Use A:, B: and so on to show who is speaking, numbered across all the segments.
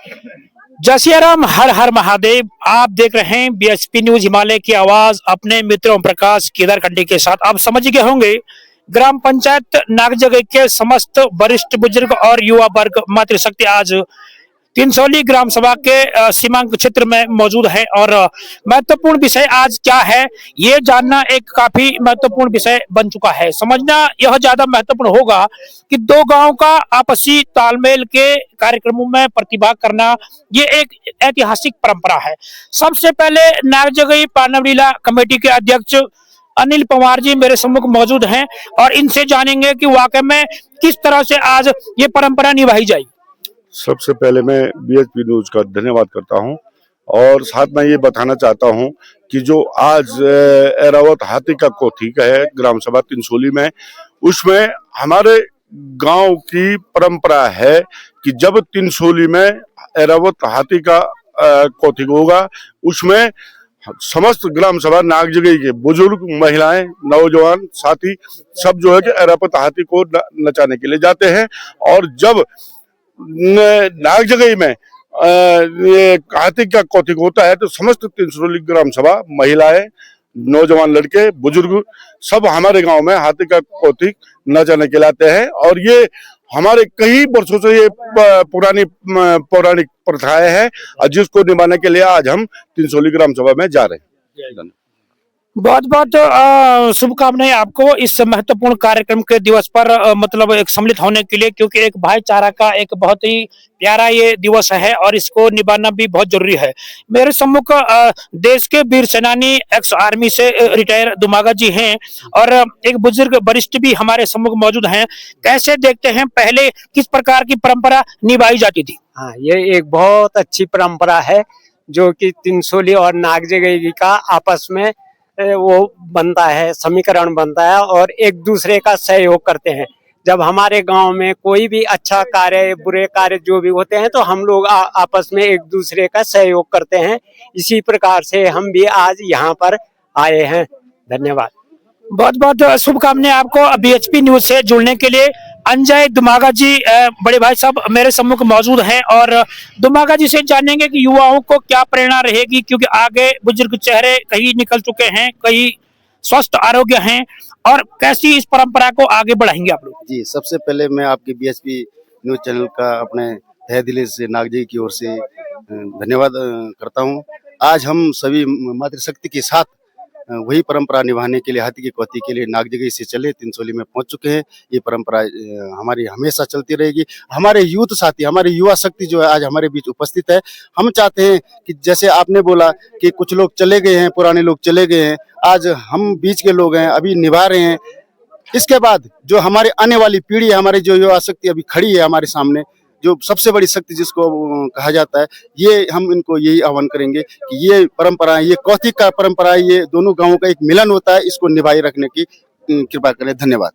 A: जय सिया राम, हर हर महादेव। आप देख रहे हैं बीएचपी न्यूज हिमालय की आवाज अपने मित्रों प्रकाश केदारखंडी के साथ। आप समझ गए होंगे, ग्राम पंचायत नागजगई के समस्त वरिष्ठ बुजुर्ग और युवा वर्ग मातृशक्ति आज तिनसोली ग्राम सभा के सीमांक क्षेत्र में मौजूद है। और महत्वपूर्ण विषय आज क्या है, ये जानना एक काफी महत्वपूर्ण विषय बन चुका है। समझना यह ज्यादा महत्वपूर्ण होगा कि दो गांव का आपसी तालमेल के कार्यक्रमों में प्रतिभाग करना, ये एक ऐतिहासिक परंपरा है। सबसे पहले नागजगई पानवलीला कमेटी के अध्यक्ष अनिल पवार जी मेरे सम्मुख मौजूद हैं और इनसे जानेंगे कि वाकई में किस तरह से आज ये परंपरा निभाई जाएगी।
B: सबसे पहले मैं बीएचपी न्यूज का धन्यवाद करता हूं और साथ में ये बताना चाहता हूं कि जो आज एरावत हाथी का कोठी है ग्राम सभा तिनसोली में, उसमें हमारे गांव की परंपरा है कि जब तिनसोली में एरावत हाथी का कोठी होगा, उसमें समस्त ग्राम सभा नागजगई के बुजुर्ग, महिलाएं, नौजवान साथी सब जो है कि एरावत हाथी को नचाने के लिए जाते हैं। और जब नागजगई में ये हाथी का कौतिक होता है तो समस्त तिनसोली ग्राम सभा, महिलाएं, नौजवान लड़के, बुजुर्ग सब हमारे गांव में हाथी का कौतिक नचाने के लिए आते हैं। और ये हमारे कई वर्षों से ये पुरानी पौराणिक प्रथाएं हैं और जिसको निभाने के लिए आज हम तिनसोली ग्राम सभा में जा रहे हैं।
A: बहुत बहुत शुभकामनाएं आपको इस महत्वपूर्ण कार्यक्रम के दिवस पर मतलब एक सम्मिलित होने के लिए, क्योंकि एक भाईचारा का एक बहुत ही प्यारा ये दिवस है और इसको निभाना भी बहुत जरूरी है। मेरे सम्मुख देश के वीर सेनानी, एक्स आर्मी से रिटायर दुमागा जी हैं और एक बुजुर्ग वरिष्ठ भी हमारे सम्मुख मौजूद हैं। कैसे देखते हैं, पहले किस प्रकार की परंपरा निभाई जाती थी?
C: हाँ, ये एक बहुत अच्छी परंपरा है जो कि तिनसोली और नागजगई का आपस में वो बनता है, समीकरण बनता है और एक दूसरे का सहयोग करते हैं। जब हमारे गांव में कोई भी अच्छा कार्य, बुरे कार्य जो भी होते हैं तो हम लोग आपस में एक दूसरे का सहयोग करते हैं। इसी प्रकार से हम भी आज यहाँ पर आए हैं। धन्यवाद।
A: बहुत बहुत शुभकामनाएं आपको बीएचपी न्यूज से जुड़ने के लिए। अंजय दुमागा जी बड़े भाई साहब मेरे सम्मुख मौजूद हैं और दुमागा जी से जानेंगे कि युवाओं को क्या प्रेरणा रहेगी, क्योंकि आगे बुजुर्ग चेहरे कहीं निकल चुके हैं, कहीं स्वस्थ आरोग्य हैं, और कैसी इस परंपरा को आगे बढ़ाएंगे आप लोग?
D: जी, सबसे पहले मैं आपके बीएचपी न्यूज चैनल का अपने तहे दिल से नागजगई की ओर से धन्यवाद करता हूं। आज हम सभी मातृशक्ति के साथ वही परंपरा निभाने के लिए, हाथी की कौती के लिए नागजगई से चले तिनसोली में पहुंच चुके हैं। ये परंपरा हमारी हमेशा चलती रहेगी। हमारे यूथ साथी, हमारी युवा शक्ति जो है आज हमारे बीच उपस्थित है। हम चाहते हैं कि जैसे आपने बोला कि कुछ लोग चले गए हैं, पुराने लोग चले गए हैं, आज हम बीच के लोग हैं, अभी निभा रहे हैं। इसके बाद जो हमारे आने वाली पीढ़ी है, हमारी जो युवा शक्ति अभी खड़ी है हमारे सामने, जो सबसे बड़ी शक्ति जिसको कहा जाता है, ये हम इनको यही आह्वान करेंगे कि ये परंपरा, ये कौतिक का परंपरा, ये दोनों गांवों का एक मिलन होता है, इसको निभाए रखने की कृपा करें। धन्यवाद।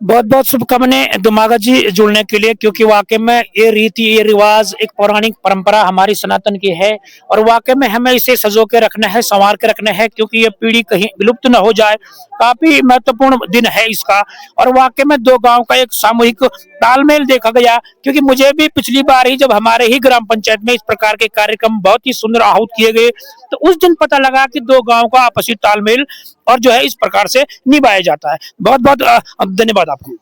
A: बहुत बहुत शुभकामनाएं दुमागा जी जुड़ने के लिए, क्योंकि वाकई में ये रीति, ये रिवाज एक पौराणिक परंपरा हमारी सनातन की है और वाकई में हमें इसे सजो के रखना है, संवार के रखना है, क्योंकि ये पीढ़ी कहीं विलुप्त न हो जाए। काफी महत्वपूर्ण दिन है इसका और वाकई में दो गांव का एक सामूहिक तालमेल देखा गया, क्योंकि मुझे भी पिछली बार ही जब हमारे ही ग्राम पंचायत में इस प्रकार के कार्यक्रम बहुत ही सुंदर आहूत किए गए तो उस दिन पता लगा कि दो गांव का आपसी तालमेल और जो है इस प्रकार से निभाया जाता है। बहुत बहुत धन्यवाद आपको।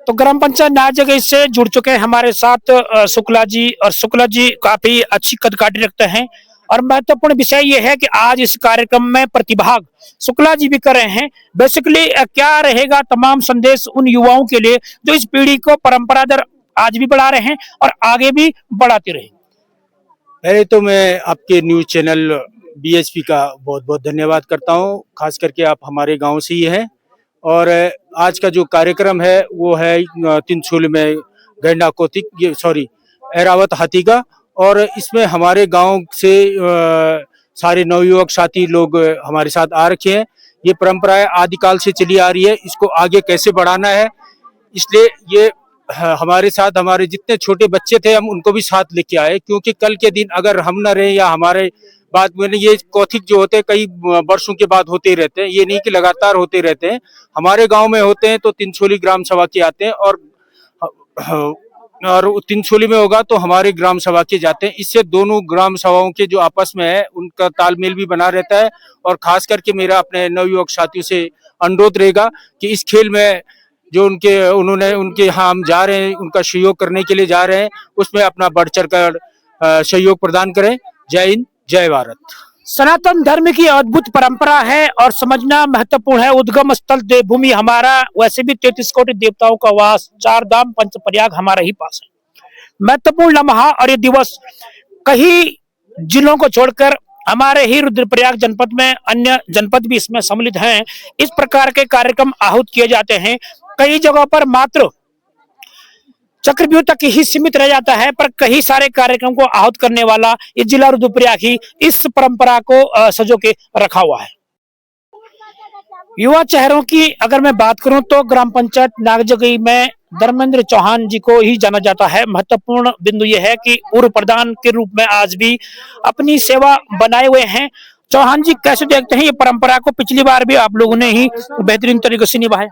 A: तो ग्राम पंचायत नागजगई से जुड़ चुके हैं हमारे साथ शुक्ला जी, और शुक्ला जी काफी अच्छी कदकाठी रखते हैं और महत्वपूर्ण विषय ये है कि आज इस कार्यक्रम में प्रतिभाग शुक्ला जी भी कर रहे हैं। बेसिकली क्या रहेगा तमाम संदेश उन युवाओं के लिए जो इस पीढ़ी को परंपरा दर आज भी बढ़ा रहे हैं और आगे भी बढ़ाते रहेंगे?
E: पहले तो मैं आपके न्यूज चैनल बीएचपी का बहुत बहुत धन्यवाद करता हूं, खास करके आप हमारे गांव से ही हैं। और आज का जो कार्यक्रम है वो है तिनसोली में गैंडा कौतिक, ये सॉरी एरावत हाथी का, और इसमें हमारे गांव से सारे नवयुवक साथी लोग हमारे साथ आ रखे हैं। ये परंपराएं आदिकाल से चली आ रही है, इसको आगे कैसे बढ़ाना है, इसलिए ये हमारे साथ हमारे जितने छोटे बच्चे थे हम उनको भी साथ लेके आए, क्योंकि कल के दिन अगर हम न रहे या हमारे बाद में, ये कौतिक जो होते हैं कई वर्षों के बाद होते रहते हैं, ये नहीं कि लगातार होते रहते हैं। हमारे गांव में होते हैं तो तिनसोली ग्राम सभा के आते हैं और और तिनसोली में होगा तो हमारे ग्राम सभा के जाते हैं। इससे दोनों ग्राम सभाओं के जो आपस में है उनका तालमेल भी बना रहता है। और खास करके मेरा अपने नवयुवक साथियों से अनुरोध रहेगा कि इस खेल में जो उनके यहाँ हम जा रहे हैं, उनका सहयोग करने के लिए जा रहे हैं, उसमें अपना बढ़ चढ़ कर सहयोग प्रदान करें। जय हिंद, जय भारत।
A: सनातन धर्म की अद्भुत परंपरा है और समझना महत्वपूर्ण है। उद्गम स्थल देवभूमि हमारा, वैसे भी 33 कोटि देवताओं का वास, 4 धाम पंच प्रयाग हमारा ही पास है। महत्वपूर्ण लम्हा और ये दिवस कई जिलों को छोड़कर हमारे ही रुद्रप्रयाग जनपद में अन्य जनपद भी इसमें सम्मिलित हैं। इस प्रकार के कार्यक्रम आहूत किए जाते हैं। कई जगहों पर मात्र चक्रव्यूह तक ही सीमित रह जाता है, पर कई सारे कार्यक्रम को आहूत करने वाला ये जिला रुद्रप्रयाग ही इस परंपरा को सजो के रखा हुआ है। युवा चेहरों की अगर मैं बात करूं तो ग्राम पंचायत नागजगई में धर्मेंद्र चौहान जी को ही जाना जाता है। महत्वपूर्ण बिंदु यह है कि पूर्व प्रधान के रूप में आज भी अपनी सेवा बनाए हुए हैं। चौहान जी कैसे देखते हैं ये परंपरा को? पिछली बार भी आप लोगों ने ही बेहतरीन तरीके से निभाया।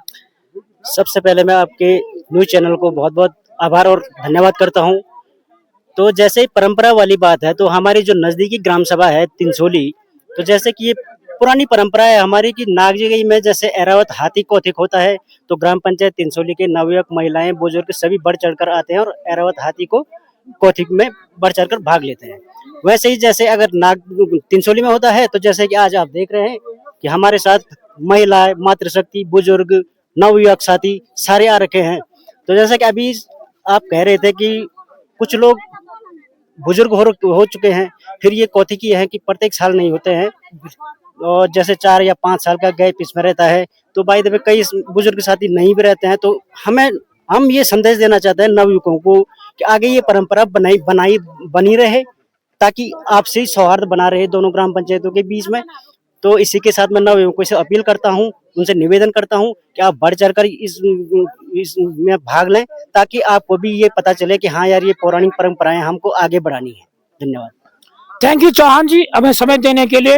F: सबसे पहले मैं आपके न्यूज चैनल को बहुत बहुत आभार और धन्यवाद करता हूं। तो जैसे परंपरा वाली बात है, तो हमारी जो नजदीकी ग्राम सभा है तिनसोली, तो जैसे कि ये पुरानी परंपरा है हमारी कि नागजगई में जैसे एरावत हाथी कौथिक होता है, तो ग्राम पंचायत तिनसोली के नवयुवक, महिलाएं, बुजुर्ग सभी बढ़ चढ़कर आते हैं और एरावत हाथी को कौथिक में बढ़ चढ़कर भाग लेते हैं। वैसे ही जैसे अगर तिनसोली में होता है, तो जैसे कि आज आप देख रहे हैं कि हमारे साथ महिलाएं, मातृशक्ति, बुजुर्ग, नवयुवक साथी सारे आ रखे हैं। तो जैसे कि अभी आप कह रहे थे कि कुछ लोग बुजुर्ग हो चुके हैं, फिर ये कौथिकी है कि प्रत्येक साल नहीं होते हैं और जैसे 4 या 5 साल का गैप इसमें रहता है। तो बाय द वे कई बुजुर्ग साथी नहीं भी रहते हैं। तो हम ये संदेश देना चाहते हैं नवयुवकों को कि आगे ये परंपरा बनी रहे, ताकि आपसी सौहार्द बना रहे दोनों ग्राम पंचायतों के बीच में। तो इसी के साथ मैं नवयुवकों से अपील करता हूं, उनसे निवेदन करता हूं कि आप बढ़ चढ़कर इसमें भाग लें, ताकि आपको भी ये पता चले कि हाँ यार, ये पौराणिक परंपराएं हमको आगे बढ़ानी है। धन्यवाद।
A: थैंक यू चौहान जी, हमें समय देने के लिए।